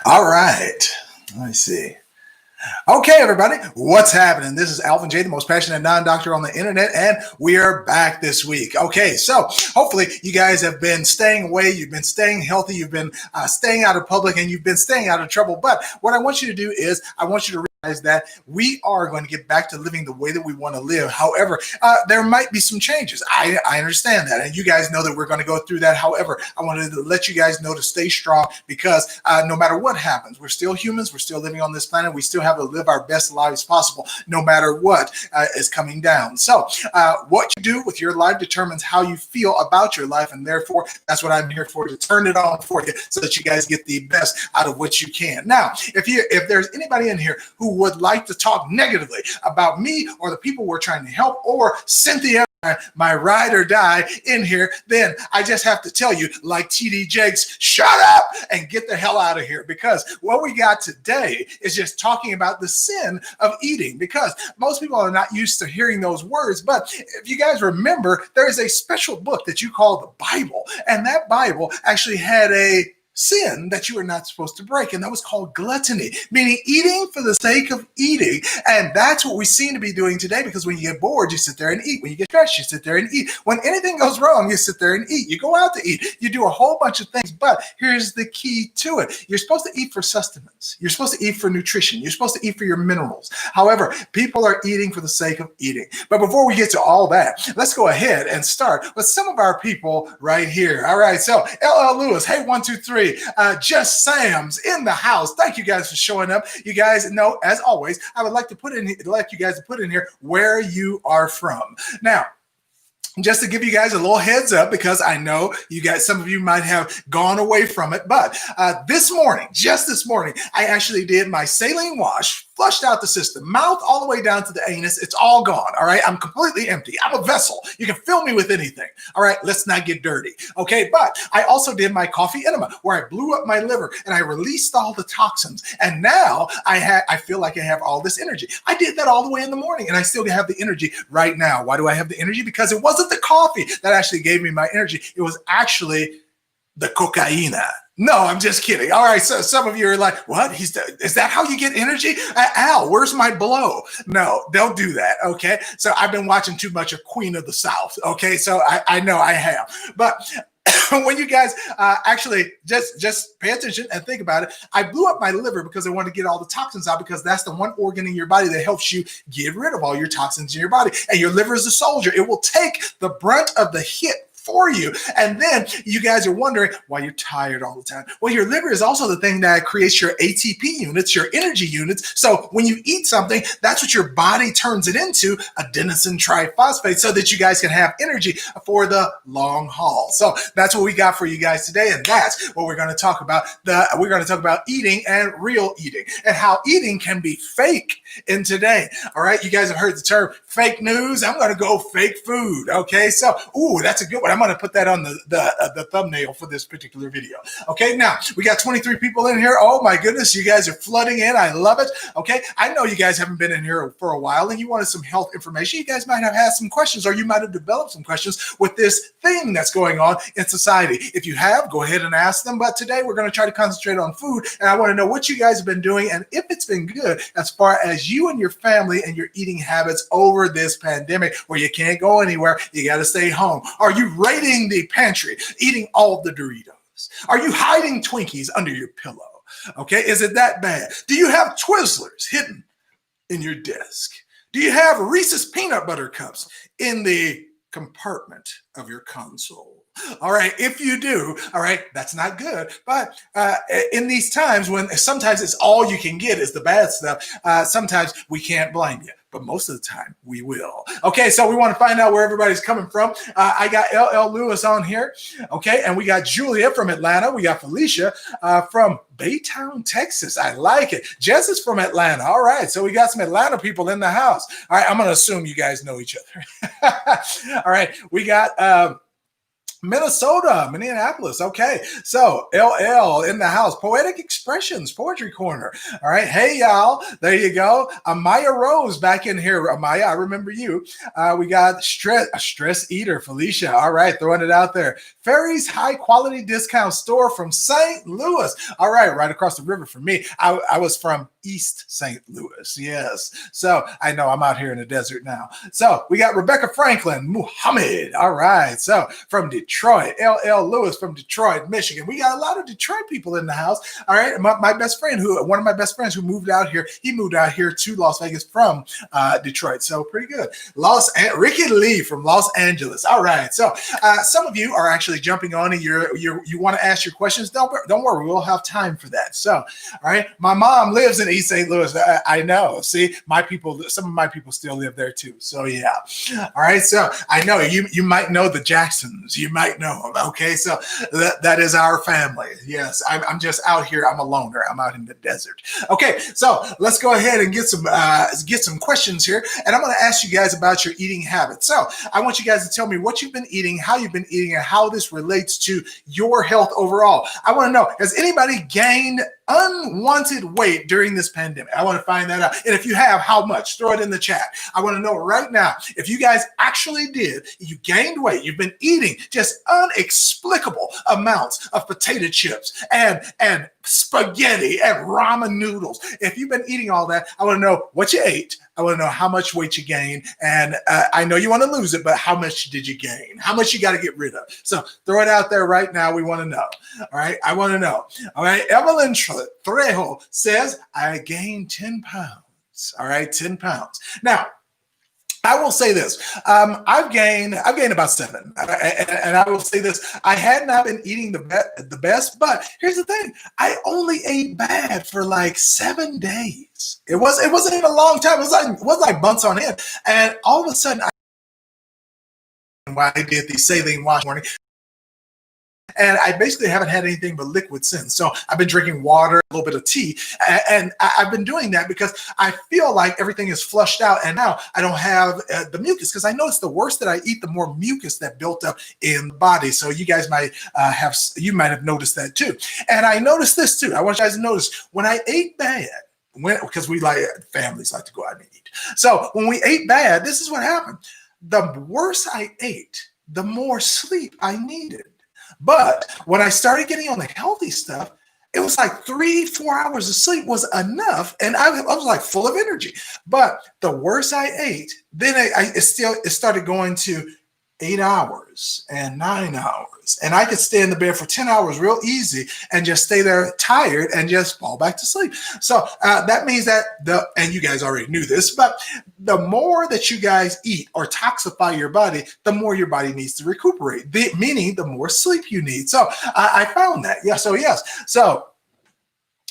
All right. Let me see. Okay, everybody, what's happening? This is Alvin J, the most passionate non-doctor on the internet, and we are back this week. Okay, so hopefully you guys have been staying away, you've been staying healthy, you've been staying out of public, and you've been staying out of trouble. But what I want you to do is I want you to realize that we are going to get back to living the way that we want to live. However, there might be some changes. I understand that, and you guys know that we're going to go through that. However, I wanted to let you guys know to stay strong because no matter what happens, we're still humans, we're still living on this planet, we still have to live our best lives possible, no matter what is coming down. So what you do with your life determines how you feel about your life, and therefore that's what I'm here for, to turn it on for you so that you guys get the best out of what you can. Now, if there's anybody in here who would like to talk negatively about me or the people we're trying to help, or Cynthia, my ride or die in here, then I just have to tell you, like TD Jakes, shut up and get the hell out of here, because what we got today is just talking about the sin of eating, because most people are not used to hearing those words. But if you guys remember, there is a special book that you call the Bible, and that Bible actually had a sin that you are not supposed to break, and that was called gluttony, meaning eating for the sake of eating. And that's what we seem to be doing today, because when you get bored, you sit there and eat. When you get stressed, you sit there and eat. When anything goes wrong, you sit there and eat. You go out to eat. You do a whole bunch of things, but here's the key to it. You're supposed to eat for sustenance. You're supposed to eat for nutrition. You're supposed to eat for your minerals. However, people are eating for the sake of eating. But before we get to all that, let's go ahead and start with some of our people right here. All right, so LL Lewis, hey, 1, 2, 3. Just Sam's in the house. Thank you guys for showing up. You guys know, as always, I would like to let you guys put in here where you are from. Now, just to give you guys a little heads up, because I know you guys, some of you might have gone away from it, but just this morning, I actually did my saline wash, flushed out the system, mouth all the way down to the anus. It's all gone. All right. I'm completely empty. I'm a vessel. You can fill me with anything. All right. Let's not get dirty. Okay. But I also did my coffee enema, where I blew up my liver and I released all the toxins. And now I feel like I have all this energy. I did that all the way in the morning, and I still have the energy right now. Why do I have the energy? Because it wasn't the coffee that actually gave me my energy. It was actually the cocaina. No, I'm just kidding. All right, so some of you are like, what? Is that how you get energy? Al, where's my blow? No, don't do that, okay? So I've been watching too much of Queen of the South, okay? So I know I have. But when you guys actually just pay attention and think about it, I blew up my liver because I wanted to get all the toxins out, because that's the one organ in your body that helps you get rid of all your toxins in your body. And your liver is a soldier. It will take the brunt of the hit for you. And then you guys are wondering why you're tired all the time. Well, your liver is also the thing that creates your ATP units, your energy units. So when you eat something, that's what your body turns it into, adenosine triphosphate, so that you guys can have energy for the long haul. So that's what we got for you guys today. And that's what we're going to talk about. We're going to talk about eating and real eating, and how eating can be fake in today. All right. You guys have heard the term fake news. I'm going to go fake food. Okay. So, that's a good one. I'm going to put that on the thumbnail for this particular video. Okay, now we got 23 people in here. Oh my goodness, you guys are flooding in. I love it. Okay, I know you guys haven't been in here for a while and you wanted some health information. You guys might have had some questions, or you might have developed some questions with this thing that's going on in society. If you have, go ahead and ask them. But today we're going to try to concentrate on food, and I want to know what you guys have been doing and if it's been good as far as you and your family and your eating habits over this pandemic, where you can't go anywhere. You got to stay home. Are you raiding the pantry, eating all the Doritos? Are you hiding Twinkies under your pillow? Okay, is it that bad? Do you have Twizzlers hidden in your desk? Do you have Reese's peanut butter cups in the compartment of your console? All right, if you do, all right, that's not good. But in these times when sometimes it's all you can get is the bad stuff, sometimes we can't blame you. But most of the time, we will. Okay, so we want to find out where everybody's coming from. I got LL Lewis on here, okay, and we got Julia from Atlanta. We got Felicia from Baytown, Texas. I like it. Jess is from Atlanta. All right, so we got some Atlanta people in the house. All right, I'm going to assume you guys know each other. All right, we got Minnesota, Minneapolis. Okay. So LL in the house, Poetic Expressions, Poetry Corner. All right. Hey, y'all. There you go. Amaya Rose back in here. Amaya, I remember you. We got a stress eater, Felicia. All right. Throwing it out there. Ferry's high quality discount store from St. Louis. All right. Right across the river from me. I was from East St. Louis. Yes. So I know I'm out here in the desert now. So we got Rebecca Franklin, Muhammad. All right. So from Detroit, LL Lewis from Detroit, Michigan. We got a lot of Detroit people in the house. All right. My best friend, one of my best friends who moved out here, he moved out here to Las Vegas from Detroit. So pretty good. Ricky Lee from Los Angeles. All right. So some of you are actually jumping on and you want to ask your questions. Don't worry. We'll have time for that. So, all right. My mom lives in East St. Louis. I know. See, some of my people still live there too. So yeah. All right. So I know you might know the Jacksons. You might know them. Okay. So that is our family. Yes. I'm just out here. I'm a loner. I'm out in the desert. Okay. So let's go ahead and get some questions here. And I'm going to ask you guys about your eating habits. So I want you guys to tell me what you've been eating, how you've been eating, and how this relates to your health overall. I want to know, has anybody gained unwanted weight during this pandemic? I want to find that out. And if you have, how much? Throw it in the chat. I want to know right now if you guys actually did, you gained weight, you've been eating just inexplicable amounts of potato chips and spaghetti and ramen noodles. If you've been eating all that, I want to know what you ate. I want to know how much weight you gained. And I know you want to lose it, but how much did you gain? How much you got to get rid of? So throw it out there right now. We want to know. All right. I want to know. All right. Evelyn Trejo says, I gained 10 pounds. All right. 10 pounds. Now, I will say this. I've gained about 7, and I will say this. I had not been eating the best, but here's the thing. I only ate bad for like 7 days. It wasn't even a long time. It was like months on end, and all of a sudden, I did the saline wash morning. And I basically haven't had anything but liquid since. So I've been drinking water, a little bit of tea, and I've been doing that because I feel like everything is flushed out. And now I don't have the mucus, because I noticed the worse that I eat, the more mucus that built up in the body. So you guys might have noticed that too. And I noticed this too. I want you guys to notice when I ate bad, because families like to go out and eat. So when we ate bad, this is what happened. The worse I ate, the more sleep I needed. But when I started getting on the healthy stuff, it was like 3-4 hours of sleep was enough. And I was like full of energy. But the worse I ate, then it started going to 8 hours and 9 hours. And I could stay in the bed for 10 hours real easy and just stay there tired and just fall back to sleep. So that means that and you guys already knew this, but the more that you guys eat or toxify your body, the more your body needs to recuperate, meaning the more sleep you need. So I found that. Yeah. So yes. So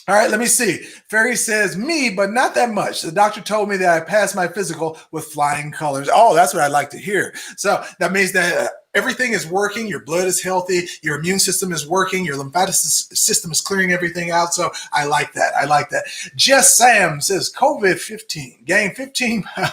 all right, let me see. Ferry says, me, but not that much. The doctor told me that I passed my physical with flying colors. Oh, that's what I'd like to hear. So that means that everything is working. Your blood is healthy. Your immune system is working. Your lymphatic system is clearing everything out. So I like that. I like that. Jess Sam says, COVID-15, gained 15 pounds.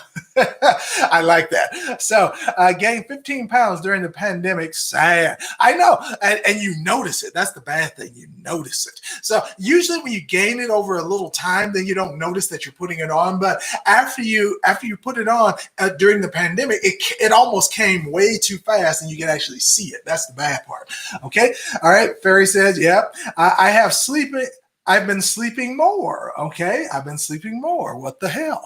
I like that. So gained 15 pounds during the pandemic. Sad. I know. And you notice it. That's the bad thing. You notice it. So usually when you gain it over a little time, then you don't notice that you're putting it on. But after you put it on during the pandemic, it almost came way too fast, and you can actually see it. That's the bad part. Okay. All right. Ferry says, yep. I've been sleeping more. Okay. I've been sleeping more. What the hell?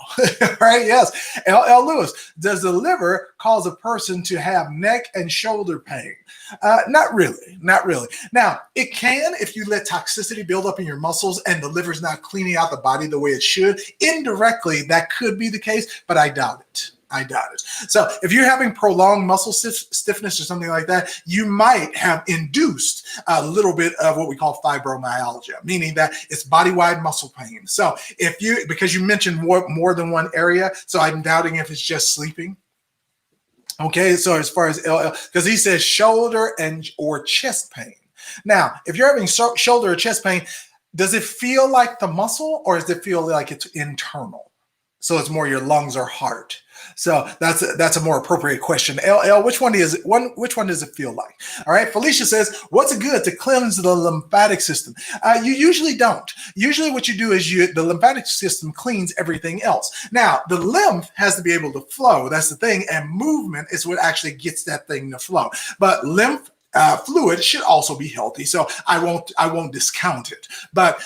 Right. Yes. LL Lewis, does the liver cause a person to have neck and shoulder pain? Not really. Not really. Now, it can if you let toxicity build up in your muscles and the liver's not cleaning out the body the way it should. Indirectly, that could be the case, but I doubt it. I doubt it. So if you're having prolonged muscle stiffness or something like that, you might have induced a little bit of what we call fibromyalgia, meaning that it's body-wide muscle pain. So because you mentioned more than one area, so I'm doubting if it's just sleeping. Okay, so as far as LL, because he says shoulder or chest pain. Now, if you're having shoulder or chest pain, does it feel like the muscle or does it feel like it's internal? So it's more your lungs or heart. So that's a more appropriate question. LL, which one which one does it feel like? All right. Felicia says, what's it good to cleanse the lymphatic system? You usually don't. Usually what you do is the lymphatic system cleans everything else. Now, the lymph has to be able to flow. That's the thing. And movement is what actually gets that thing to flow. But lymph fluid should also be healthy, so I won't discount it. But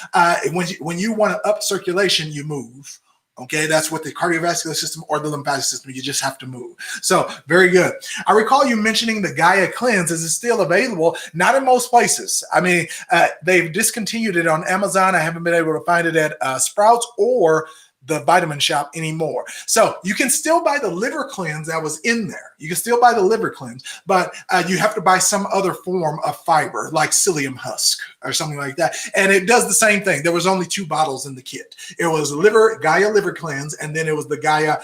when you want to up circulation, you move. Okay, that's what the cardiovascular system or the lymphatic system, you just have to move. So very good. I recall you mentioning the Gaia Cleanse. Is it still available? Not in most places. I mean, they've discontinued it on Amazon. I haven't been able to find it at Sprouts or the vitamin shop anymore. So you can still buy the liver cleanse that was in there. You can still buy the liver cleanse, but you have to buy some other form of fiber like psyllium husk or something like that. And it does the same thing. There was only 2 bottles in the kit. It was Gaia liver cleanse, and then it was the Gaia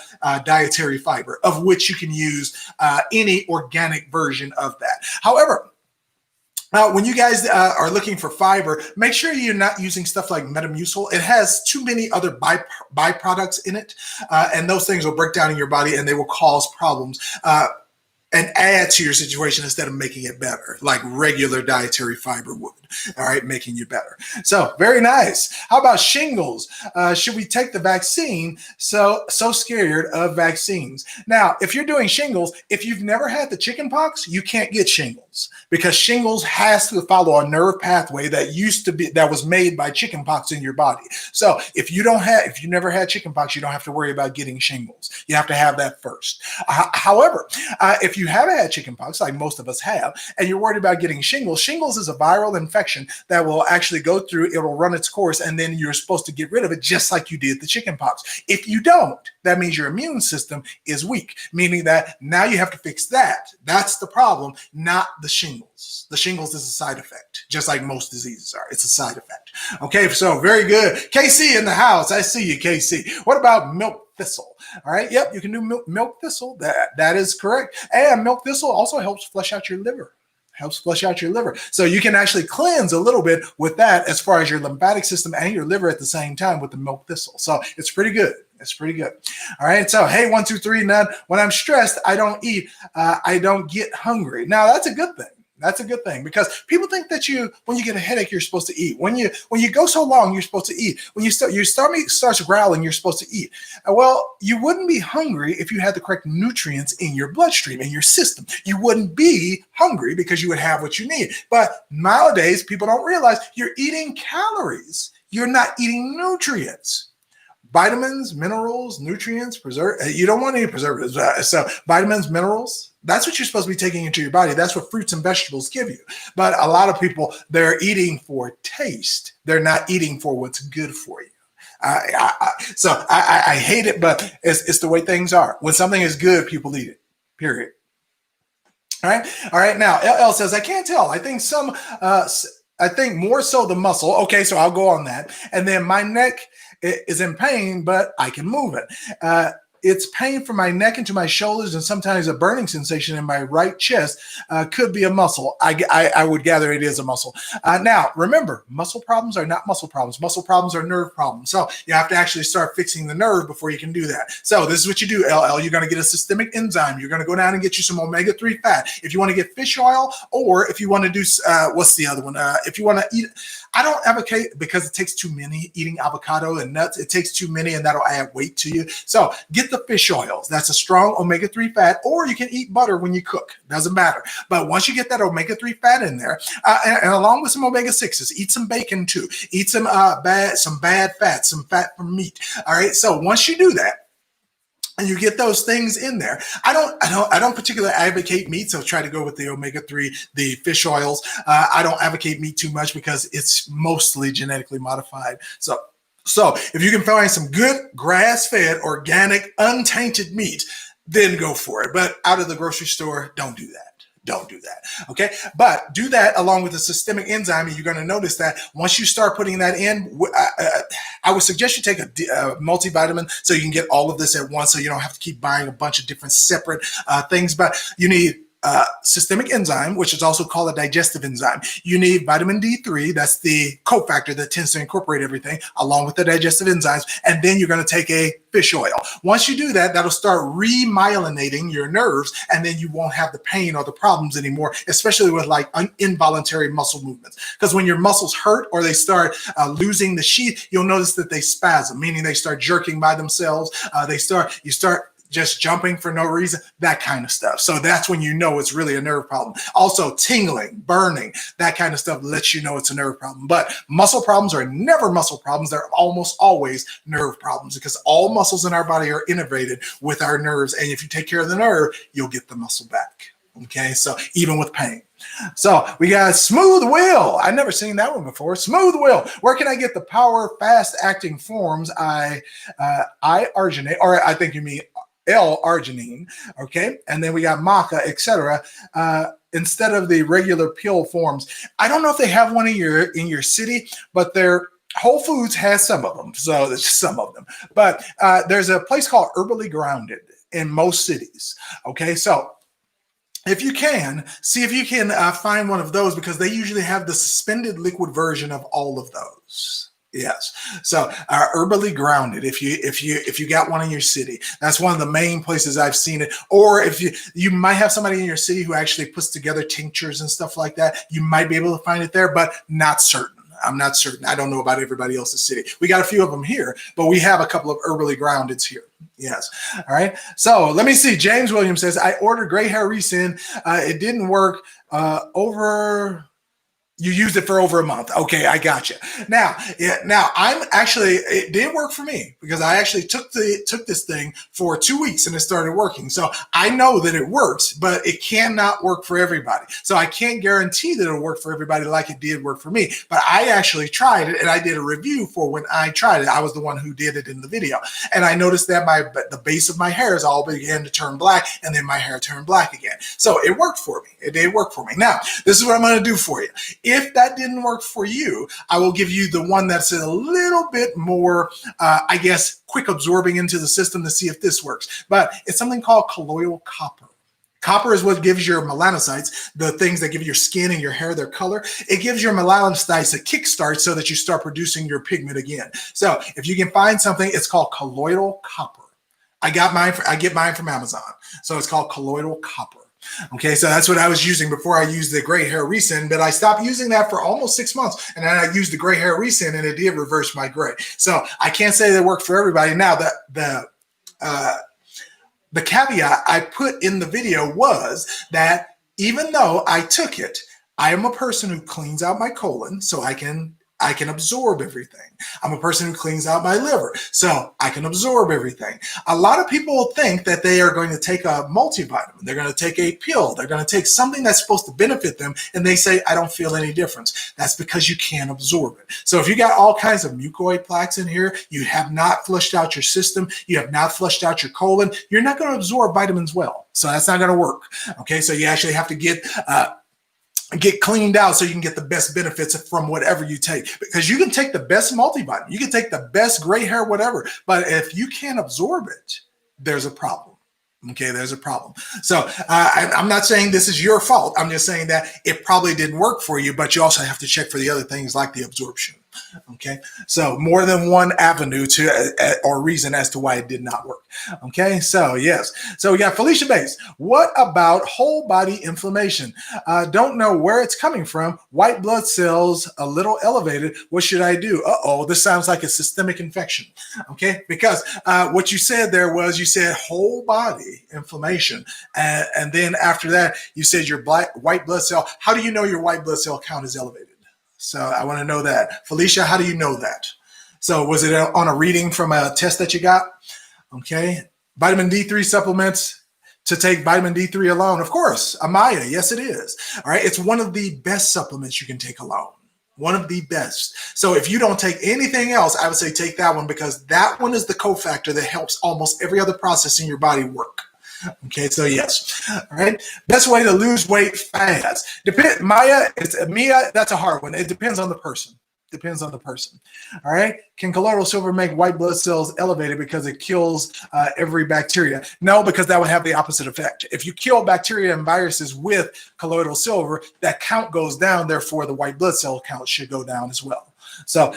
dietary fiber, of which you can use any organic version of that. However, when you guys are looking for fiber, make sure you're not using stuff like Metamucil. It has too many other byproducts in it, and those things will break down in your body and they will cause problems and add to your situation instead of making it better, like regular dietary fiber would, all right, making you better. So very nice. How about shingles? Should we take the vaccine? So scared of vaccines. Now, if you're doing shingles, if you've never had the chicken pox, you can't get shingles because shingles has to follow a nerve pathway that was made by chicken pox in your body. So if you never had chicken pox, you don't have to worry about getting shingles. You have to have that first. However, if you haven't had chicken pox, like most of us have, and you're worried about getting shingles, shingles is a viral infection that will actually go through, it will run its course, and then you're supposed to get rid of it just like you did the chicken pox. If you don't, that means your immune system is weak, meaning that now you have to fix that. That's the problem, not the shingles. The shingles is a side effect, just like most diseases are. It's a side effect. Okay, so very good. KC in the house. I see you, KC. What about milk thistle? All right, yep, you can do milk thistle. That is correct. And milk thistle also helps flush out your liver. So you can actually cleanse a little bit with that as far as your lymphatic system and your liver at the same time with the milk thistle. So it's pretty good. It's pretty good. All right. So, hey, 1, 2, 3, none. When I'm stressed, I don't eat. I don't get hungry. Now, that's a good thing. That's a good thing because people think that when you get a headache, you're supposed to eat. When you go so long, you're supposed to eat. When your stomach starts growling, you're supposed to eat. Well, you wouldn't be hungry if you had the correct nutrients in your bloodstream, in your system. You wouldn't be hungry because you would have what you need. But nowadays, people don't realize you're eating calories. You're not eating nutrients. Vitamins, minerals, nutrients, you don't want any preservatives. So vitamins, minerals, that's what you're supposed to be taking into your body. That's what fruits and vegetables give you. But a lot of people, they're eating for taste. They're not eating for what's good for you. I hate it, but it's the way things are. When something is good, people eat it, period. All right. Now, LL says, I can't tell. I think more so the muscle. Okay, so I'll go on that. And then my neck is in pain, but I can move it. It's pain from my neck into my shoulders and sometimes a burning sensation in my right chest. Could be a muscle. I would gather it is a muscle. Now, remember, muscle problems are not muscle problems. Muscle problems are nerve problems. So you have to actually start fixing the nerve before you can do that. So this is what you do, LL. You're going to get a systemic enzyme. You're going to go down and get you some omega-3 fat. If you want to get fish oil, or if you want to do, what's the other one? If you want to eat, I don't advocate because it takes too many eating avocado and nuts. It takes too many and that'll add weight to you. So get the fish oils. That's a strong omega-3 fat, or you can eat butter when you cook. Doesn't matter. But once you get that omega-3 fat in there, and along with some omega-6s, eat some bacon too. Eat some bad fat, some fat from meat. All right. So once you do that, and you get those things in there. I don't particularly advocate meat, so try to go with the omega-3, the fish oils. I don't advocate meat too much because it's mostly genetically modified. So if you can find some good grass-fed, organic, untainted meat, then go for it. But out of the grocery store, don't do that. Don't do that. Okay. But do that along with the systemic enzyme. And you're going to notice that once you start putting that in, I would suggest you take a multivitamin so you can get all of this at once. So you don't have to keep buying a bunch of different separate things, but you need systemic enzyme, which is also called a digestive enzyme. You need vitamin D3, that's the cofactor that tends to incorporate everything, along with the digestive enzymes, and then you're going to take a fish oil. Once you do that, that'll start remyelinating your nerves, and then you won't have the pain or the problems anymore, especially with like involuntary muscle movements. Because when your muscles hurt or they start losing the sheath, you'll notice that they spasm, meaning they start jerking by themselves. You start just jumping for no reason, that kind of stuff. So that's when you know it's really a nerve problem. Also, tingling, burning, that kind of stuff lets you know it's a nerve problem. But muscle problems are never muscle problems. They're almost always nerve problems, because all muscles in our body are innervated with our nerves. And if you take care of the nerve, you'll get the muscle back. Okay, so even with pain. So we got Smooth Will. I've never seen that one before. Smooth Will. Where can I get the power fast acting forms? I-arginate, or I think you mean L-arginine, okay? And then we got maca, etc. Instead of the regular pill forms. I don't know if they have one in your city, but they're Whole Foods has some of them, so there's some of them. But there's a place called Herbally Grounded in most cities, okay? So if you can, see if you can find one of those, because they usually have the suspended liquid version of all of those. Yes. So Herbally Grounded, if you got one in your city, that's one of the main places I've seen it. Or if you might have somebody in your city who actually puts together tinctures and stuff like that, you might be able to find it there, but not certain. I'm not certain. I don't know about everybody else's city. We got a few of them here, but we have a couple of Herbally Groundeds here. Yes. All right. So let me see. James Williams says, I ordered gray hair Recin. It didn't work. You used it for over a month. Okay, I got you. Now it did work for me, because I actually took this thing for 2 weeks and it started working. So I know that it works, but it cannot work for everybody. So I can't guarantee that it'll work for everybody like it did work for me. But I actually tried it, and I did a review for when I tried it. I was the one who did it in the video. And I noticed that the base of my hairs all began to turn black, and then my hair turned black again. So it worked for me. It did work for me. Now, this is what I'm going to do for you. If that didn't work for you, I will give you the one that's a little bit more, quick absorbing into the system to see if this works. But it's something called colloidal copper. Copper is what gives your melanocytes, the things that give your skin and your hair their color. It gives your melanocytes a kickstart so that you start producing your pigment again. So if you can find something, it's called colloidal copper. I get mine from Amazon. So it's called colloidal copper. Okay, so that's what I was using before I used the gray hair Recin, but I stopped using that for almost 6 months, and then I used the gray hair Recin, and it did reverse my gray. So I can't say that it worked for everybody. Now, the caveat I put in the video was that even though I took it, I am a person who cleans out my colon so I can absorb everything. I'm a person who cleans out my liver, so I can absorb everything. A lot of people think that they are going to take a multivitamin. They're going to take a pill. They're going to take something that's supposed to benefit them, and they say, I don't feel any difference. That's because you can't absorb it. So if you got all kinds of mucoid plaques in here, you have not flushed out your system, you have not flushed out your colon, you're not going to absorb vitamins well. So that's not going to work. Okay, so you actually have to get cleaned out so you can get the best benefits from whatever you take, because you can take the best multivitamin, you can take the best gray hair, whatever, but if you can't absorb it, there's a problem. Okay, there's a problem. So I'm not saying this is your fault. I'm just saying that it probably didn't work for you, but you also have to check for the other things like the absorption. Okay, so more than one avenue or reason as to why it did not work. Okay, so yes. So we got Felicia Bates. What about whole body inflammation? Don't know where it's coming from. White blood cells a little elevated. What should I do? Uh-oh, this sounds like a systemic infection. Okay, because what you said there was, you said whole body inflammation. And then after that, you said your white blood cell. How do you know your white blood cell count is elevated? So I want to know that. Felicia, how do you know that? So was it on a reading from a test that you got? Okay. Vitamin D3 supplements to take vitamin D3 alone. Of course, Amaya. Yes, it is. All right. It's one of the best supplements you can take alone. One of the best. So if you don't take anything else, I would say take that one, because that one is the cofactor that helps almost every other process in your body work. Okay, so yes. All right. Best way to lose weight fast. Mia, that's a hard one. It depends on the person. Depends on the person. All right. Can colloidal silver make white blood cells elevated because it kills every bacteria? No, because that would have the opposite effect. If you kill bacteria and viruses with colloidal silver, that count goes down. Therefore, the white blood cell count should go down as well. So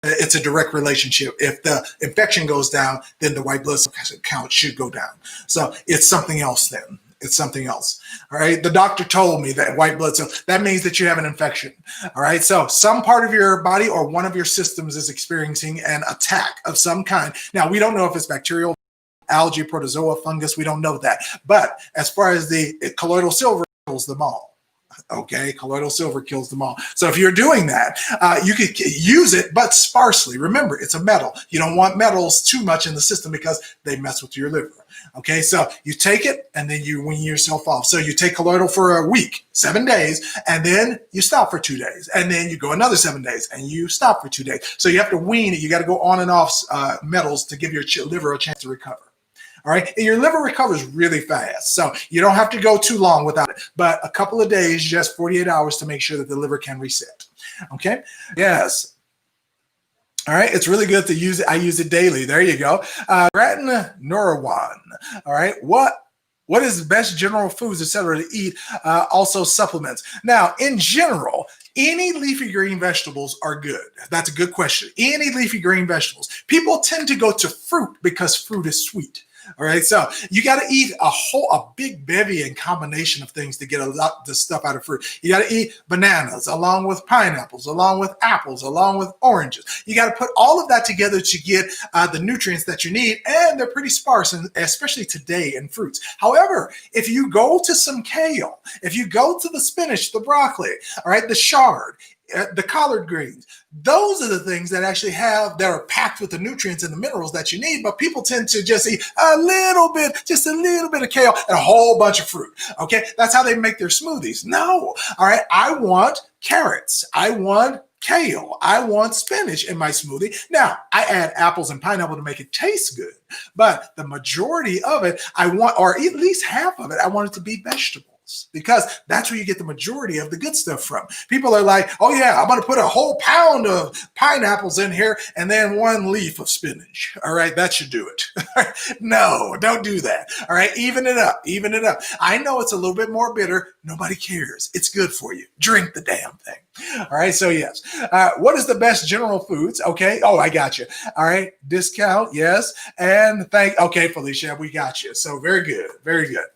it's a direct relationship. If the infection goes down, then the white blood cell count should go down. So it's something else then. It's something else. All right. The doctor told me that white blood cell, that means that you have an infection. All right. So some part of your body or one of your systems is experiencing an attack of some kind. Now, we don't know if it's bacterial, algae, protozoa, fungus. We don't know that. But as far as the colloidal silver kills them all. Okay, colloidal silver kills them all. So if you're doing that, you could use it, but sparsely. Remember, it's a metal. You don't want metals too much in the system because they mess with your liver. Okay, so you take it and then you wean yourself off. So you take colloidal for a week, 7 days, and then you stop for 2 days. And then you go another 7 days and you stop for 2 days. So you have to wean it. You got to go on and off metals to give your liver a chance to recover. All right. And your liver recovers really fast. So you don't have to go too long without it, but a couple of days, just 48 hours to make sure that the liver can reset. Okay. Yes. All right. It's really good to use it. I use it daily. There you go. Gratin Norowan. All right. What is the best general foods, etc., to eat? Also supplements. Now, in general, any leafy green vegetables are good. That's a good question. Any leafy green vegetables. People tend to go to fruit because fruit is sweet. All right, so you got to eat a big bevy and combination of things to get a lot of stuff out of fruit. You got to eat bananas along with pineapples, along with apples, along with oranges. You got to put all of that together to get the nutrients that you need, and they're pretty sparse, and especially today in fruits. However, if you go to some kale, if you go to the spinach, the broccoli, all right, the chard, the collard greens, those are the things that actually that are packed with the nutrients and the minerals that you need. But people tend to just eat just a little bit of kale and a whole bunch of fruit. Okay, that's how they make their smoothies. No, all right, I want carrots, I want kale, I want spinach in my smoothie. Now, I add apples and pineapple to make it taste good, but the majority of it, I want, or at least half of it, I want it to be vegetable. Because that's where you get the majority of the good stuff from. People are like, oh yeah, I'm going to put a whole pound of pineapples in here and then 1 leaf of spinach. All right, that should do it. No, don't do that. All right, even it up, even it up. I know it's a little bit more bitter. Nobody cares. It's good for you. Drink the damn thing. All right, so yes. What is the best general foods? Okay, oh, I got you. All right, discount, yes. And okay, Felicia, we got you. So very good, very good.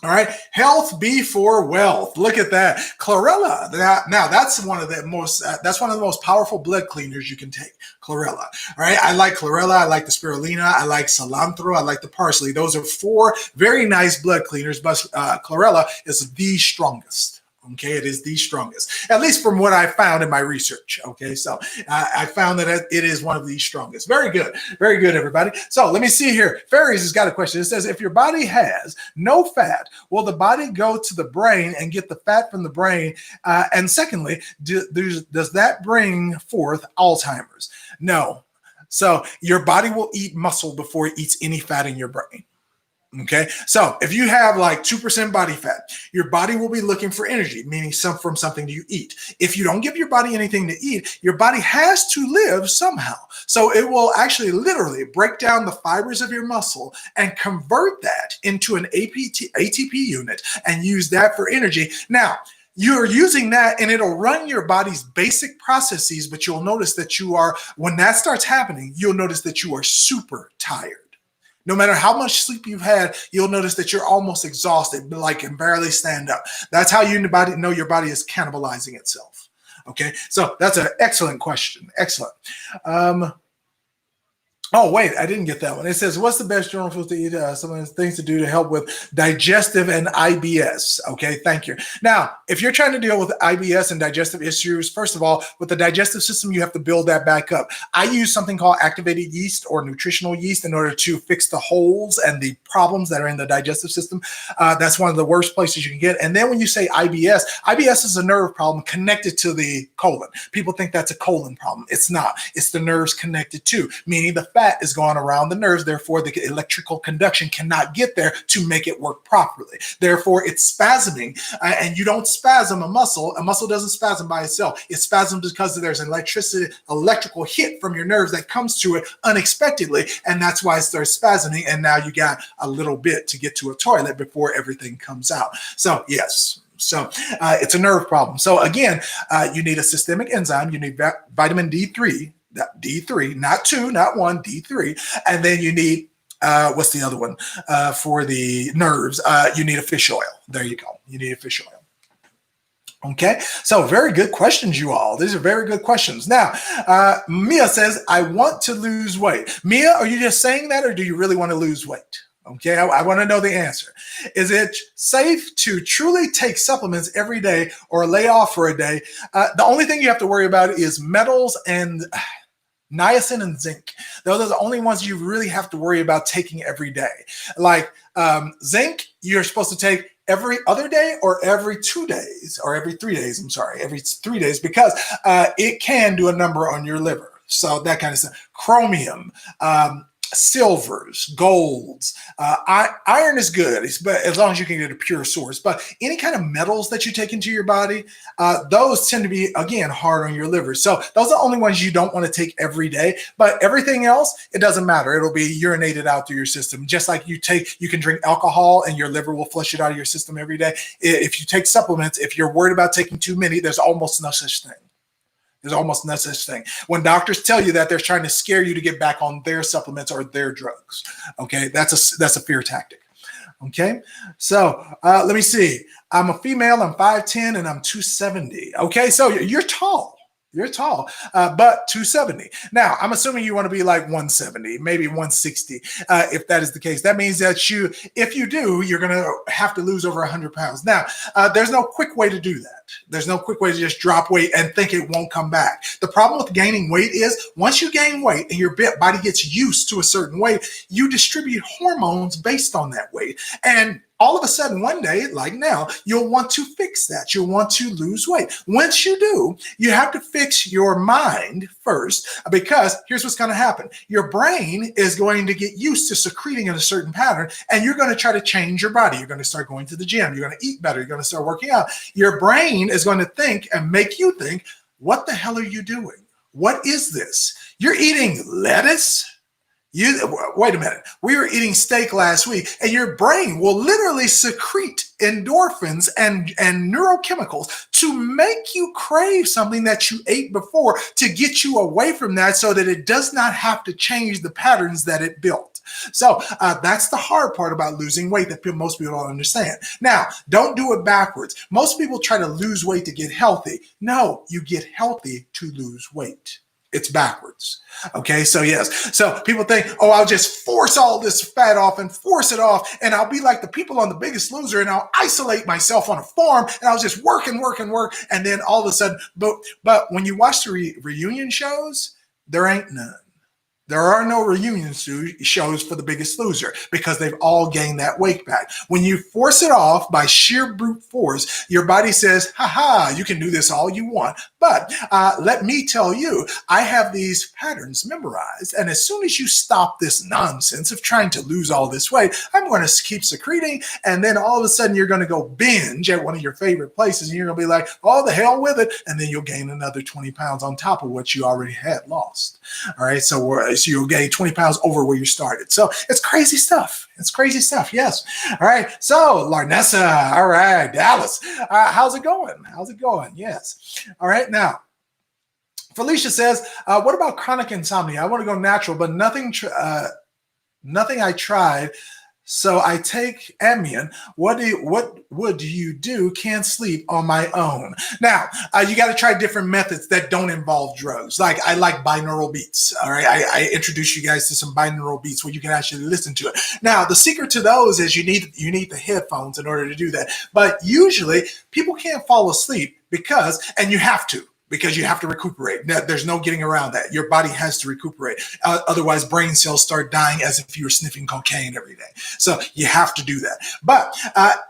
All right, health before wealth. Look at that, chlorella. Now that's one of the most powerful blood cleaners you can take. Chlorella. All right, I like chlorella. I like the spirulina. I like cilantro. I like the parsley. Those are 4 very nice blood cleaners, but chlorella is the strongest. Okay, it is the strongest, at least from what I found in my research. Okay, so I found that it is one of the strongest. Very good, everybody. So let me see here. Fairies has got a question. It says, if your body has no fat, will the body go to the brain and get the fat from the brain? And secondly, does that bring forth Alzheimer's? No. So your body will eat muscle before it eats any fat in your brain. Okay, so if you have like 2% body fat, your body will be looking for energy, meaning from something you eat. If you don't give your body anything to eat, your body has to live somehow. So it will actually literally break down the fibers of your muscle and convert that into an ATP unit and use that for energy. Now, you're using that and it'll run your body's basic processes, but you'll notice that when that starts happening, you'll notice that you are super tired. No matter how much sleep you've had, you'll notice that you're almost exhausted, like can barely stand up. That's how you know your body is cannibalizing itself. Okay, so that's an excellent question. Excellent. Oh, wait, I didn't get that one. It says, what's the best general food to eat? Some of the things to do to help with digestive and IBS. Okay, thank you. Now, if you're trying to deal with IBS and digestive issues, first of all, with the digestive system, you have to build that back up. I use something called activated yeast or nutritional yeast in order to fix the holes and the problems that are in the digestive system. That's one of the worst places you can get. And then when you say IBS is a nerve problem connected to the colon. People think that's a colon problem. It's not. It's the nerves connected to, meaning the fat is going around the nerves. Therefore, the electrical conduction cannot get there to make it work properly. Therefore, it's spasming, and you don't spasm a muscle. A muscle doesn't spasm by itself. It spasms because there's an electrical hit from your nerves that comes to it unexpectedly, and that's why it starts spasming, and now you got a little bit to get to a toilet before everything comes out. So, yes. So it's a nerve problem. So again, you need a systemic enzyme. You need vitamin D3, not 2, not 1, D3. And then you need, what's the other one for the nerves? You need a fish oil. There you go. You need a fish oil. Okay, so very good questions, you all. These are very good questions. Now, Mia says, I want to lose weight. Mia, are you just saying that, or do you really want to lose weight? Okay, I want to know the answer. Is it safe to truly take supplements every day or lay off for a day? The only thing you have to worry about is metals and niacin and zinc. Those are the only ones you really have to worry about taking every day. Like zinc, you're supposed to take every other day or every 2 days or every 3 days. I'm sorry, every 3 days, because it can do a number on your liver. So that kind of stuff. Chromium, silvers, golds, iron is good, but as long as you can get a pure source. But any kind of metals that you take into your body, those tend to be, again, hard on your liver. So those are the only ones you don't want to take every day. But everything else, it doesn't matter. It'll be urinated out through your system. Just like you can drink alcohol and your liver will flush it out of your system every day. If you take supplements, if you're worried about taking too many, there's almost no such thing. There's almost no such thing. When doctors tell you that, they're trying to scare you to get back on their supplements or their drugs. Okay, that's a fear tactic. Okay, so let me see. I'm a female. I'm 5'10", and I'm 270. Okay, so you're tall. You're tall, but 270. Now, I'm assuming you want to be like 170, maybe 160. If that is the case, that means that if you do, you're going to have to lose over 100 pounds. Now, there's no quick way to do that. There's no quick way to just drop weight and think it won't come back. The problem with gaining weight is once you gain weight and your body gets used to a certain weight, you distribute hormones based on that weight. And all of a sudden, one day, like now, you'll want to fix that. You'll want to lose weight. Once you do, you have to fix your mind first, because here's what's going to happen. Your brain is going to get used to secreting in a certain pattern, and you're going to try to change your body. You're going to start going to the gym. You're going to eat better. You're going to start working out. Your brain is going to think and make you think, what the hell are you doing? What is this? You're eating lettuce? Wait a minute. We were eating steak last week, and your brain will literally secrete endorphins and neurochemicals to make you crave something that you ate before, to get you away from that so that it does not have to change the patterns that it built. So that's the hard part about losing weight that most people don't understand. Now, don't do it backwards. Most people try to lose weight to get healthy. No, you get healthy to lose weight. It's backwards. Okay, so yes. So people think, oh, I'll just force all this fat off and force it off, and I'll be like the people on The Biggest Loser, and I'll isolate myself on a farm, and I'll just work and work and work, and then all of a sudden, but when you watch the reunion shows, there ain't none. There are no reunion shows for The Biggest Loser because they've all gained that weight back. When you force it off by sheer brute force, your body says, you can do this all you want. But let me tell you, I have these patterns memorized. And as soon as you stop this nonsense of trying to lose all this weight, I'm going to keep secreting. And then all of a sudden you're going to go binge at one of your favorite places. And you're going to be like, oh, the hell with it. And then you'll gain another 20 pounds on top of what you already had lost. All right. So you'll gain 20 pounds over where you started. So it's crazy stuff. It's crazy stuff. Yes. All right. So Larnessa. All right. Dallas. How's it going? How's it going? Yes. All right. Now, Felicia says, what about chronic insomnia? I want to go natural, but nothing I tried. So I take Ambien. What would you do? Can't sleep on my own. Now, you got to try different methods that don't involve drugs. Like I like binaural beats. All right. I introduce you guys to some binaural beats where you can actually listen to it. Now, the secret to those is you need the headphones in order to do that. But usually people can't fall asleep and you have to. Because you have to recuperate. There's no getting around that. Your body has to recuperate. Otherwise, brain cells start dying as if you were sniffing cocaine every day. So you have to do that. But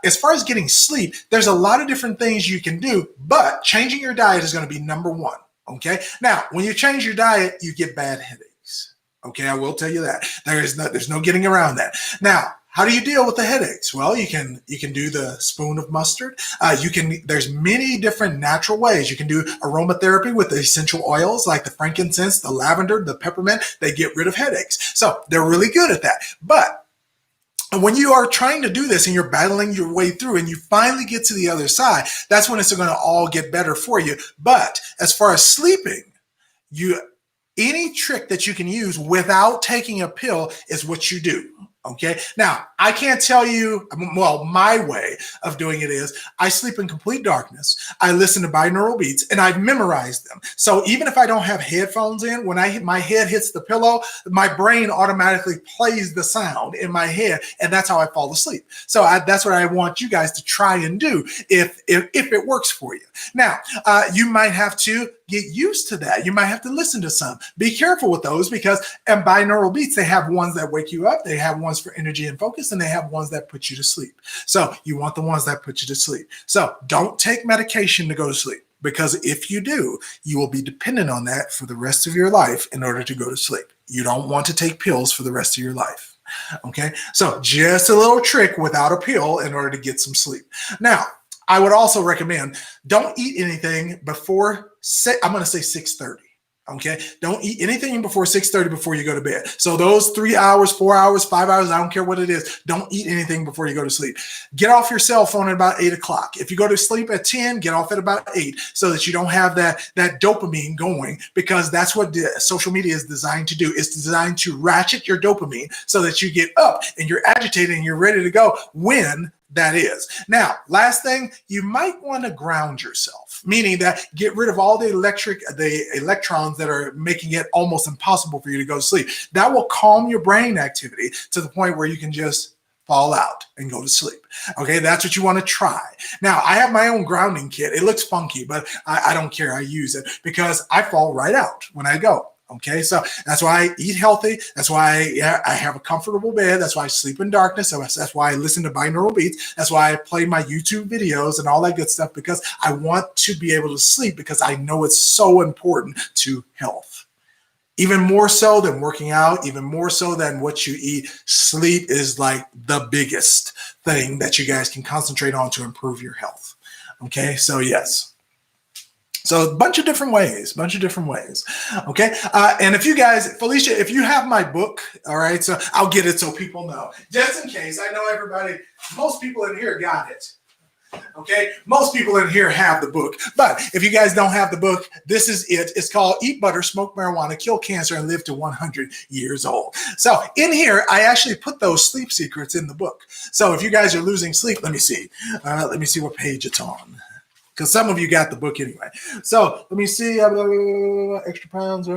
as far as getting sleep, there's a lot of different things you can do, but changing your diet is going to be number one. Okay. Now, when you change your diet, you get bad headaches. Okay, I will tell you that. There's no getting around that. Now, how do you deal with the headaches? Well, you can do the spoon of mustard. There's many different natural ways. You can do aromatherapy with the essential oils like the frankincense, the lavender, the peppermint. They get rid of headaches. So they're really good at that. But when you are trying to do this and you're battling your way through and you finally get to the other side, that's when it's going to all get better for you. But as far as sleeping, any trick that you can use without taking a pill is what you do. Okay. Now, I can't tell you, well, my way of doing it is I sleep in complete darkness. I listen to binaural beats and I've memorized them. So even if I don't have headphones in, when my head hits the pillow, my brain automatically plays the sound in my head. And that's how I fall asleep. So that's what I want you guys to try and do if it works for you. Now, you might have to get used to that. You might have to listen to some. Be careful with those because in binaural beats, they have ones that wake you up. They have ones for energy and focus, and they have ones that put you to sleep. So you want the ones that put you to sleep. So don't take medication to go to sleep because if you do, you will be dependent on that for the rest of your life in order to go to sleep. You don't want to take pills for the rest of your life. Okay. So just a little trick without a pill in order to get some sleep. Now, I would also recommend don't eat anything before, I'm going to say 6:30. Okay. Don't eat anything before 6:30 before you go to bed. So those 3 hours, 4 hours, 5 hours, I don't care what it is. Don't eat anything before you go to sleep. Get off your cell phone at about 8 o'clock. If you go to sleep at 10, get off at about 8 so that you don't have that dopamine going because that's what social media is designed to do. It's designed to ratchet your dopamine so that you get up and you're agitated and you're ready to go when that is. Now, last thing, you might want to ground yourself, meaning that get rid of all the electrons that are making it almost impossible for you to go to sleep. That will calm your brain activity to the point where you can just fall out and go to sleep. Okay, that's what you want to try. Now, I have my own grounding kit. It looks funky, but I don't care. I use it because I fall right out when I go. Okay, so that's why I eat healthy. That's why I have a comfortable bed. That's why I sleep in darkness. So that's why I listen to binaural beats. That's why I play my YouTube videos and all that good stuff because I want to be able to sleep because I know it's so important to health. Even more so than working out, even more so than what you eat, sleep is like the biggest thing that you guys can concentrate on to improve your health. Okay, so yes. So a bunch of different ways. Okay. And if you guys, Felicia, if you have my book, all right, so I'll get it so people know. Just in case, I know everybody, most people in here got it. Okay. Most people in here have the book. But if you guys don't have the book, this is it. It's called Eat Butter, Smoke Marijuana, Kill Cancer, and Live to 100 Years Old. So in here, I actually put those sleep secrets in the book. So if you guys are losing sleep, let me see. Let me see what page it's on. Because some of you got the book anyway. So let me see. Extra pounds,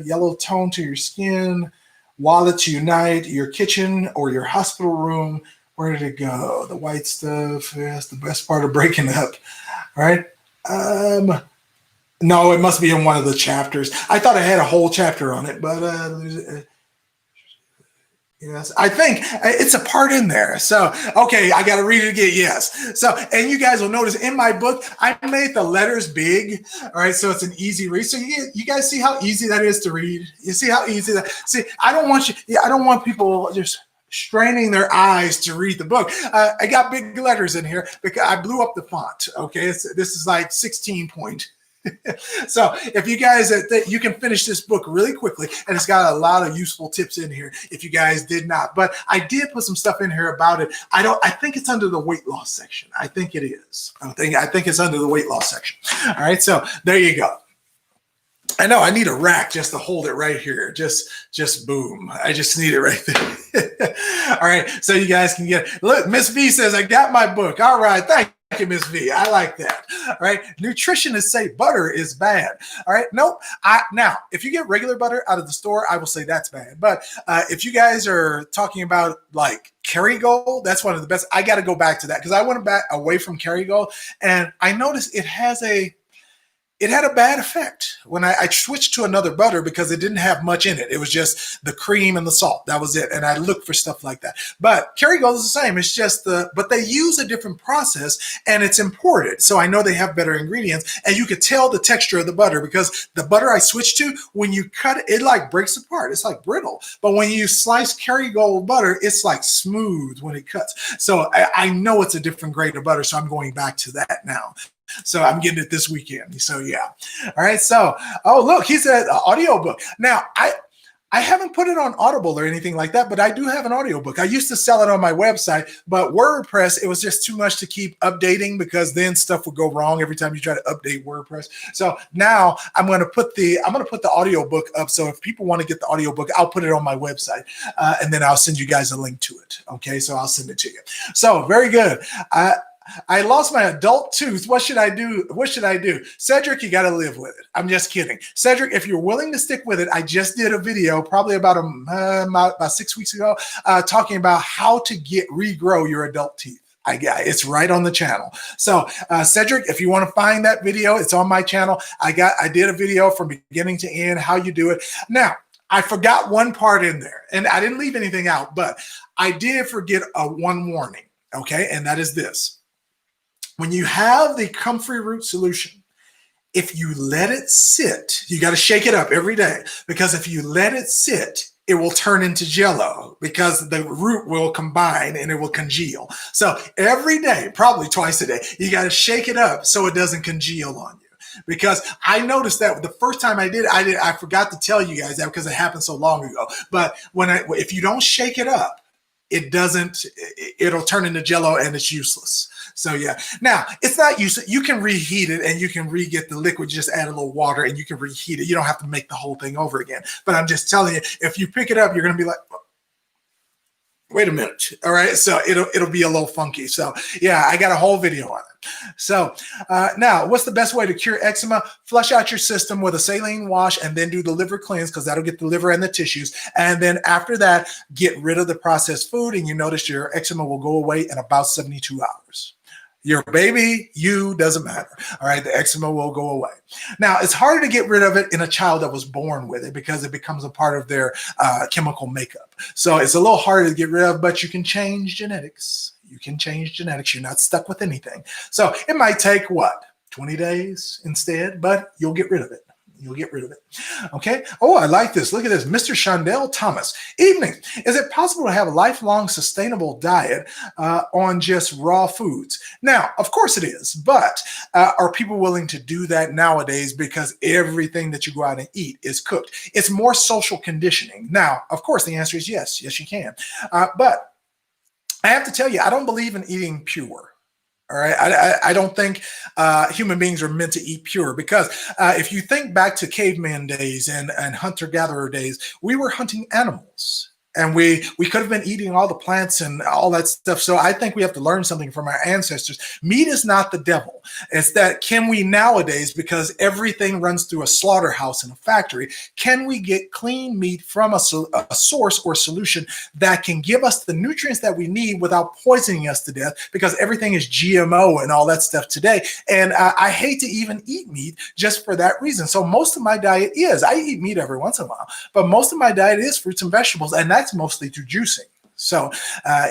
yellow tone to your skin, wallet to unite, your kitchen or your hospital room. Where did it go? The white stuff. That's the best part of breaking up. All right. No, it must be in one of the chapters. I thought I had a whole chapter on it, but yes, I think it's a part in there. So, okay, I got to read it again. Yes. So, and you guys will notice in my book, I made the letters big. All right. So it's an easy read. So you guys see how easy that is to read. You see how easy that, see, I don't want people just straining their eyes to read the book. I got big letters in here because I blew up the font. Okay. This is like 16 point. So if you guys, you can finish this book really quickly, and it's got a lot of useful tips in here if you guys did not. But I did put some stuff in here about it. I think it's under the weight loss section. I think it is. I think it's under the weight loss section. All right. So there you go. I know I need a rack just to hold it right here. Just boom. I just need it right there. All right. So you guys can get it. Look, Miss V says, I got my book. All right. Thank you, Miss V. I like that. All right. Nutritionists say butter is bad. All right. Nope. Now, if you get regular butter out of the store, I will say that's bad. But if you guys are talking about like Kerrygold, that's one of the best. I got to go back to that because I went back away from Kerrygold and I noticed it has a it had a bad effect when I switched to another butter because it didn't have much in it. It was just the cream and the salt. That was it. And I looked for stuff like that. But Kerrygold is the same. It's just but they use a different process and it's imported. So I know they have better ingredients and you could tell the texture of the butter because the butter I switched to, when you cut it, it like breaks apart. It's like brittle. But when you slice Kerrygold butter, it's like smooth when it cuts. So I know it's a different grade of butter. So I'm going back to that now. So I'm getting it this weekend. So yeah. All right. So, oh, look, he said audiobook. Now, I haven't put it on Audible or anything like that, but I do have an audiobook. I used to sell it on my website, but WordPress, it was just too much to keep updating because then stuff would go wrong every time you try to update WordPress. So now I'm going to put the audiobook up. So if people want to get the audiobook, I'll put it on my website and then I'll send you guys a link to it. Okay. So I'll send it to you. So very good. I lost my adult tooth. What should I do? What should I do? Cedric, you got to live with it. I'm just kidding. Cedric, if you're willing to stick with it, I just did a video probably about 6 weeks ago talking about how to regrow your adult teeth. It's right on the channel. So Cedric, if you want to find that video, it's on my channel. I did a video from beginning to end, how you do it. Now, I forgot one part in there and I didn't leave anything out, but I did forget one warning. Okay. And that is this. When you have the comfrey root solution, if you let it sit, you got to shake it up every day because if you let it sit, it will turn into jello because the root will combine and it will congeal. So every day, probably twice a day, you got to shake it up so it doesn't congeal on you. Because I noticed that the first time I forgot to tell you guys that because it happened so long ago. But if you don't shake it up, it'll turn into jello and it's useless. So yeah, now it's not useless. You can reheat it and you can get the liquid, just add a little water and you can reheat it. You don't have to make the whole thing over again. But I'm just telling you, if you pick it up, you're going to be like, wait a minute. All right. So it'll be a little funky. So yeah, I got a whole video on it. So now what's the best way to cure eczema? Flush out your system with a saline wash and then do the liver cleanse because that'll get the liver and the tissues. And then after that, get rid of the processed food and you notice your eczema will go away in about 72 hours. Your baby, doesn't matter. All right, the eczema will go away. Now, it's harder to get rid of it in a child that was born with it because it becomes a part of their chemical makeup. So it's a little harder to get rid of, but you can change genetics. You can change genetics. You're not stuck with anything. So it might take, 20 days instead, but you'll get rid of it. You'll get rid of it. Okay. Oh, I like this. Look at this. Mr. Shondell Thomas. Evening. Is it possible to have a lifelong sustainable diet on just raw foods? Now, of course it is, but are people willing to do that nowadays because everything that you go out and eat is cooked? It's more social conditioning. Now, of course, the answer is yes. Yes, you can. But I have to tell you, I don't believe in eating pure. All right. I don't think human beings are meant to eat pure because if you think back to caveman days and hunter-gatherer days, we were hunting animals. And we could have been eating all the plants and all that stuff. So I think we have to learn something from our ancestors. Meat is not the devil. It's that can we nowadays, because everything runs through a slaughterhouse and a factory, can we get clean meat from a source or solution that can give us the nutrients that we need without poisoning us to death? Because everything is GMO and all that stuff today. And I hate to even eat meat just for that reason. So most of my diet I eat meat every once in a while, but most of my diet is fruits and vegetables. And that's mostly through juicing. So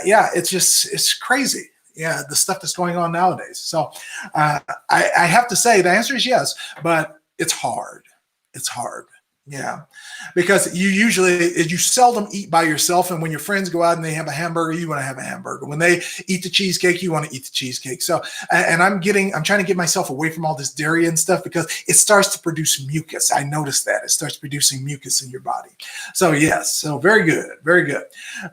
yeah, it's crazy. Yeah, the stuff that's going on nowadays. So I have to say the answer is yes, but it's hard. It's hard. Yeah, because you seldom eat by yourself. And when your friends go out and they have a hamburger, you want to have a hamburger. When they eat the cheesecake, you want to eat the cheesecake. So, and I'm trying to get myself away from all this dairy and stuff because it starts to produce mucus. I noticed that it starts producing mucus in your body. So yes, so very good. Very good.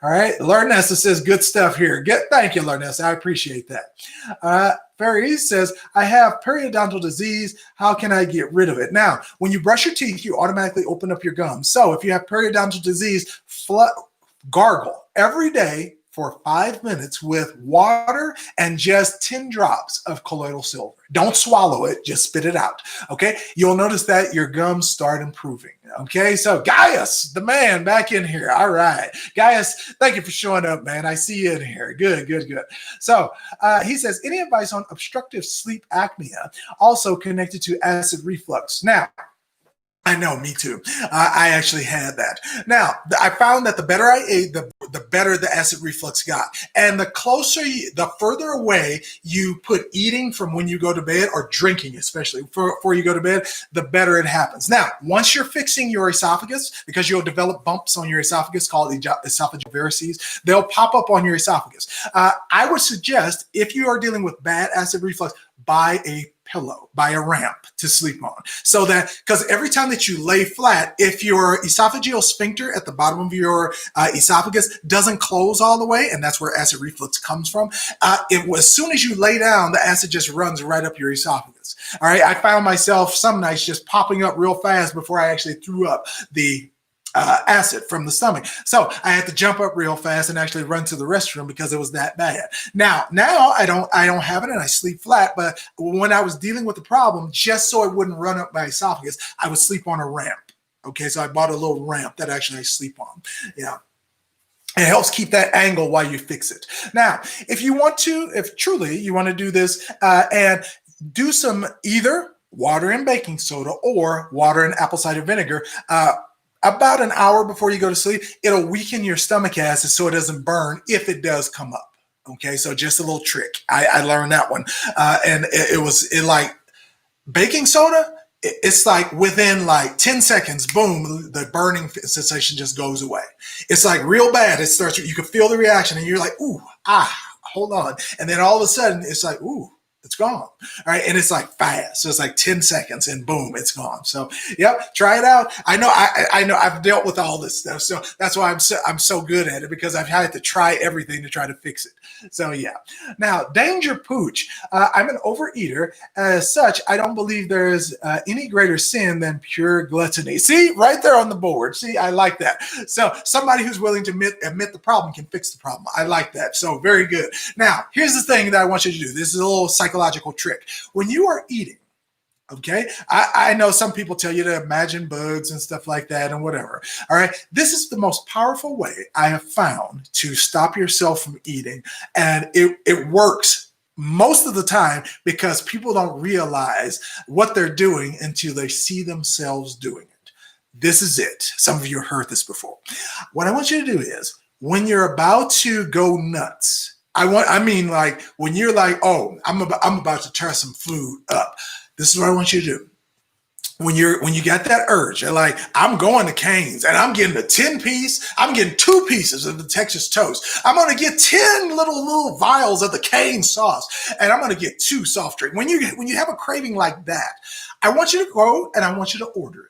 All right. Larnessa says good stuff here. Thank you, Larnessa. I appreciate that. Ferry says, I have periodontal disease. How can I get rid of it? Now, when you brush your teeth, you automatically open up your gums. So if you have periodontal disease, gargle every day for 5 minutes with water and just 10 drops of colloidal silver. Don't swallow it, just spit it out. Okay, you'll notice that your gums start improving. Okay, so Gaius, the man, back in here. All right, Gaius, thank you for showing up, man. I see you in here. Good, good, good. So he says, any advice on obstructive sleep apnea, also connected to acid reflux? Now, I know, me too. I actually had that. Now, I found that the better I ate, the better the acid reflux got. And the further away you put eating from when you go to bed, or drinking especially before you go to bed, the better it happens. Now, once you're fixing your esophagus, because you'll develop bumps on your esophagus called esophageal varices, they'll pop up on your esophagus. I would suggest, if you are dealing with bad acid reflux, buy a pillow, buy a ramp to sleep on. So that, because every time that you lay flat, if your esophageal sphincter at the bottom of your esophagus doesn't close all the way, and that's where acid reflux comes from, as soon as you lay down, the acid just runs right up your esophagus. All right, I found myself some nights just popping up real fast before I actually threw up the acid from the stomach. So I had to jump up real fast and actually run to the restroom because it was that bad. Now I don't have it and I sleep flat, but when I was dealing with the problem, just so it wouldn't run up my esophagus, I would sleep on a ramp. Okay, so I bought a little ramp that actually I sleep on. Yeah. It helps keep that angle while you fix it. Now, if truly you want to do this and do some either water and baking soda or water and apple cider vinegar, about an hour before you go to sleep, it'll weaken your stomach acid so it doesn't burn if it does come up. Okay, so just a little trick. I learned that one. And it like baking soda, it's like within like 10 seconds, boom, the burning sensation just goes away. It's like real bad. It starts, you can feel the reaction and you're like, ooh, hold on. And then all of a sudden it's like, ooh, it's gone. All right. And it's like fast. So it's like 10 seconds and boom, it's gone. So yep, try it out. I know I've dealt with all this stuff. So that's why I'm so good at it, because I've had to try everything to try to fix it. So yeah. Now, Danger Pooch, I'm an overeater. As such, I don't believe there is any greater sin than pure gluttony. See, right there on the board. See, I like that. So somebody who's willing to admit the problem can fix the problem. I like that. So very good. Now, here's the thing that I want you to do. This is a little psychological trick. When you are eating, okay, I know some people tell you to imagine bugs and stuff like that and whatever. All right, this is the most powerful way I have found to stop yourself from eating, and it works most of the time because people don't realize what they're doing until they see themselves doing it. This is it. Some of you have heard this before. What I want you to do is, when you're about to go nuts, like when you're like, oh, I'm about to tear some food up. This is what I want you to do. When you get that urge, you're like, I'm going to Cane's and I'm getting a 10-piece, I'm getting 2 pieces of the Texas toast. I'm going to get 10 little vials of the Cane sauce, and I'm going to get 2 soft drinks. When you have a craving like that, I want you to go and I want you to order it.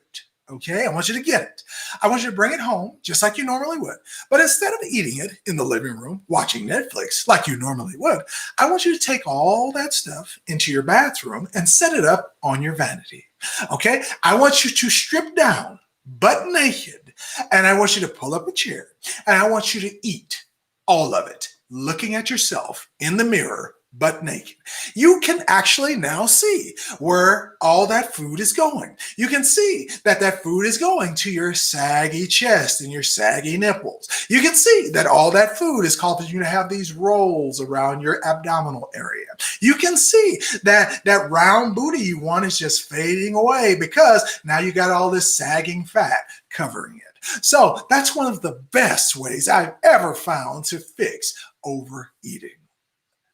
Okay, I want you to get it. I want you to bring it home just like you normally would. But instead of eating it in the living room, watching Netflix like you normally would, I want you to take all that stuff into your bathroom and set it up on your vanity. Okay, I want you to strip down, butt naked, and I want you to pull up a chair, and I want you to eat all of it, looking at yourself in the mirror, butt naked. You can actually now see where all that food is going. You can see that food is going to your saggy chest and your saggy nipples. You can see that all that food is causing you to have these rolls around your abdominal area. You can see that round booty you want is just fading away because now you got all this sagging fat covering it. So that's one of the best ways I've ever found to fix overeating.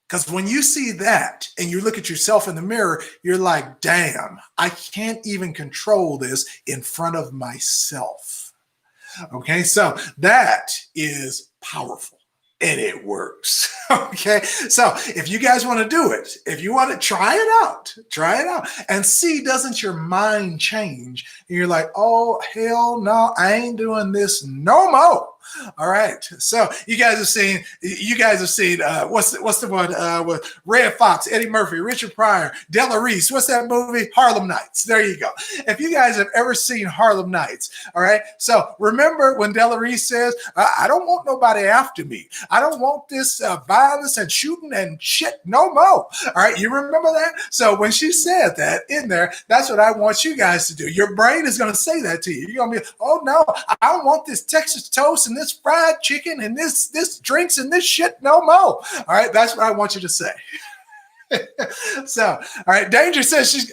Because when you see that and you look at yourself in the mirror, you're like, damn, I can't even control this in front of myself. Okay, so that is powerful and it works. Okay, so if you guys want to do it, if you want to try it out and see, doesn't your mind change? And you're like, oh, hell no, I ain't doing this no more. All right. So you guys have seen what's the one with Red Fox, Eddie Murphy, Richard Pryor, Della Reese. What's that movie? Harlem Nights. There you go. If you guys have ever seen Harlem Nights, all right. So remember when Della Reese says, I don't want nobody after me. I don't want this violence and shooting and shit no more. All right. You remember that? So when she said that in there, that's what I want you guys to do. Your brain is going to say that to you. You're going to be, oh no, I don't want this Texas toast and this fried chicken and this drinks and this shit no more. All right. That's what I want you to say. So, all right. Danger says is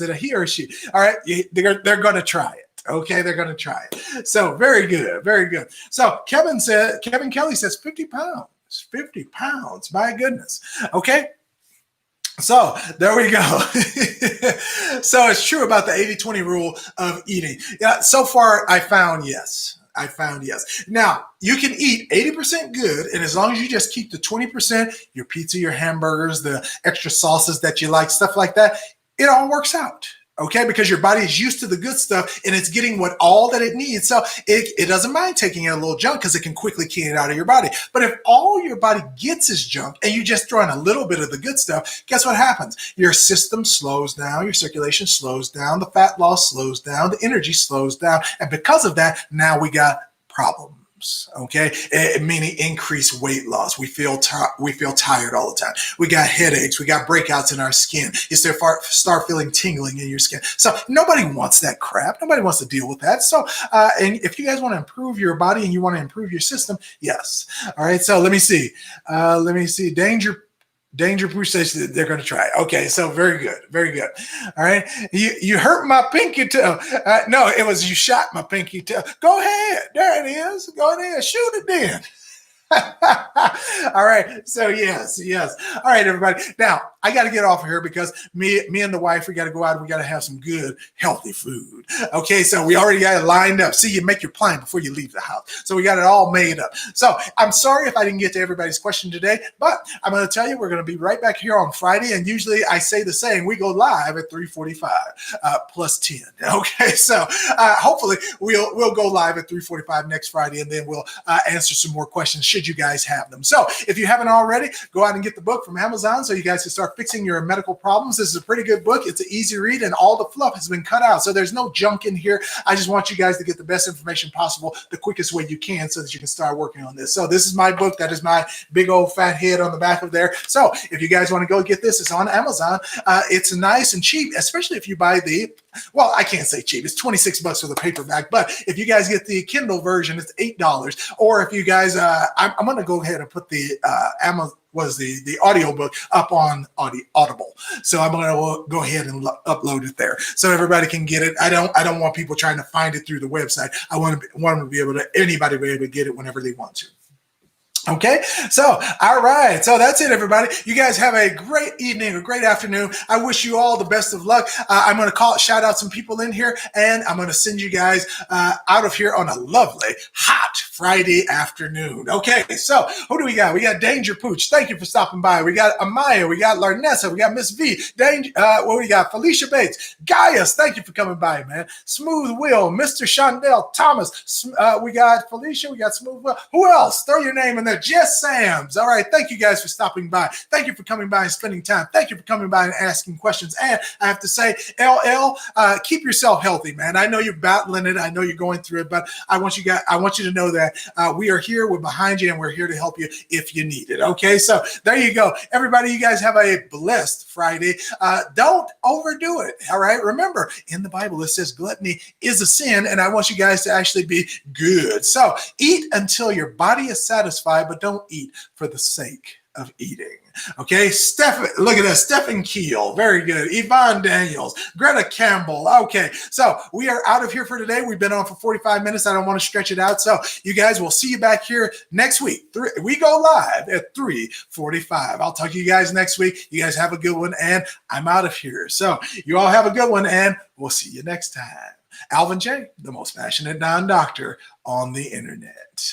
it a he or a she? All right. They're going to try it. Okay, they're going to try it. So very good, very good. So Kevin Kelly says 50 pounds. 50 pounds. My goodness. Okay. So there we go. So it's true about the 80-20 rule of eating. Yeah. So far, I found yes. Now, you can eat 80% good, and as long as you just keep the 20%, your pizza, your hamburgers, the extra sauces that you like, stuff like that, it all works out. Okay, because your body is used to the good stuff and it's getting all that it needs. So it doesn't mind taking in a little junk because it can quickly clean it out of your body. But if all your body gets is junk and you just throw in a little bit of the good stuff, guess what happens? Your system slows down, your circulation slows down, the fat loss slows down, the energy slows down. And because of that, now we got problems. Okay, meaning increased weight loss. We feel tired all the time. We got headaches. We got breakouts in our skin. You start feeling tingling in your skin. So nobody wants that crap. Nobody wants to deal with that. So, and if you guys want to improve your body and you want to improve your system, yes. All right. So let me see. Danger Bruce says they're going to try. Okay, so very good, very good. All right, you hurt my pinky toe. No, it was you shot my pinky toe. Go ahead, there it is. Go ahead, shoot it then. All right. So yes. All right, everybody. Now I got to get off of here because me and the wife, we got to go out and we got to have some good, healthy food. Okay. So we already got it lined up. See, you make your plan before you leave the house. So we got it all made up. So I'm sorry if I didn't get to everybody's question today, but I'm going to tell you, we're going to be right back here on Friday. And usually I say the same, we go live at 3:45 plus 10. Okay. So hopefully we'll go live at 3:45 next Friday, and then we'll answer some more questions should you guys have them. So if you haven't already, go out and get the book from Amazon so you guys can start fixing your medical problems. This is a pretty good book. It's an easy read and all the fluff has been cut out. So there's no junk in here. I just want you guys to get the best information possible the quickest way you can so that you can start working on this. So this is my book. That is my big old fat head on the back of there. So if you guys want to go get this, it's on Amazon. It's nice and cheap, especially if you buy well, I can't say cheap. It's $26 for the paperback. But if you guys get the Kindle version, it's $8. Or if you guys, I'm going to go ahead and put the the audiobook up on Audible. So I'm going to go ahead and upload it there so everybody can get it. I don't want people trying to find it through the website. I want them to be able to, anybody be able to get it whenever they want to. Okay, so all right, so that's it, everybody. You guys have a great evening, a great afternoon. I wish you all the best of luck. I'm going to shout out some people in here, and I'm going to send you guys out of here on a lovely, hot Friday afternoon. Okay, so who do we got? We got Danger Pooch. Thank you for stopping by. We got Amaya. We got Larnessa. We got Miss V. What we got? Felicia Bates. Gaius. Thank you for coming by, man. Smooth Will. Mr. Shondell Thomas. We got Felicia. We got Smooth Will. Who else? Throw your name in there. Jess Sams. All right. Thank you guys for stopping by. Thank you for coming by and spending time. Thank you for coming by and asking questions. And I have to say, LL, keep yourself healthy, man. I know you're battling it. I know you're going through it, but I want you to know that we are here. We're behind you, and we're here to help you if you need it. Okay. So there you go. Everybody, you guys have a blessed Friday. Don't overdo it. All right. Remember, in the Bible, it says gluttony is a sin, and I want you guys to actually be good. So eat until your body is satisfied, but don't eat for the sake of eating. Okay, look at that. Stephen Keel. Very good. Yvonne Daniels. Greta Campbell. Okay, so we are out of here for today. We've been on for 45 minutes. I don't want to stretch it out. So you guys, will see you back here next week. We go live at 3:45. I'll talk to you guys next week. You guys have a good one, and I'm out of here. So you all have a good one, and we'll see you next time. Alvin J, the most passionate non-doctor on the internet.